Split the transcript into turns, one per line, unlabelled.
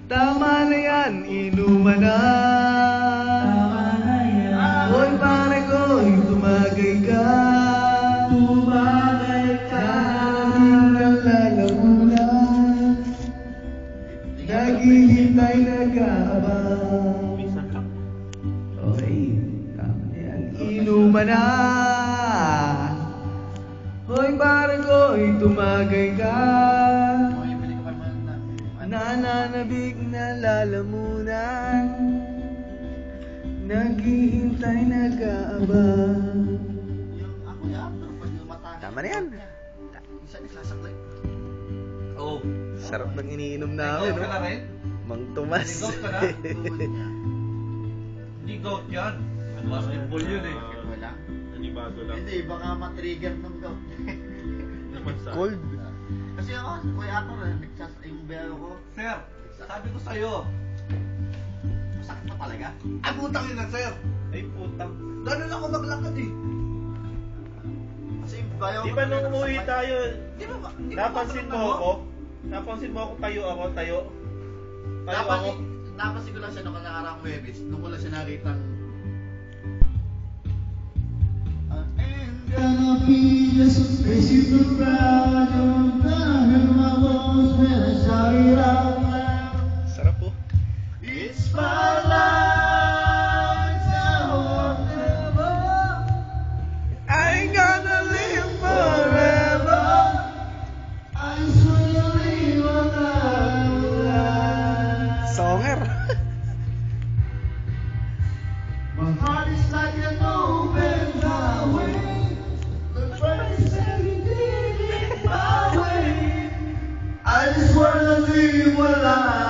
Tama na yan, inuman na. Hoy pare ko, tumagay ka. Nalalamunan, naghihintay nag-aabang. Okay, tama na yan, inuman na. Hoy pare ko, tumagay ka. Nananabig na lalamunan, naghihintay nag-aabang. Tama na yan.
Oh,
Sarap ng iniinom namin, no? Mang Tomas.
Hindi goat yan. Basketball yun eh.
Wala.
Nanibago lang.
Hindi, baka ma-trigger ng gout.
Cold.
Kasi ako, kuya Ator, yung biyahe ko.
Sir, sabi ko sa'yo.
Masakit na talaga.
Ay, putang yun na, sir.
Ay, putang.
Ganun ako maglakad eh.
Kasi bayaw
Di ba nung umuwi tayo,
Di ba?
napansin mo ako? Napansin mo ako, tayo ako. Tayo ako.
Napansin ko lang siya nung nakarang Webis. Nung ko lang siya nakita. Gonna be just a space you could ride. You're gonna hurt my bones when I shout it out loud.
Sarap po.
It's my life, it's how I'll never.
I ain't gonna live forever.
I swear to leave alive.
Songer.
My heart is like an open highway. The train said you did it my way. I just wanna live a life.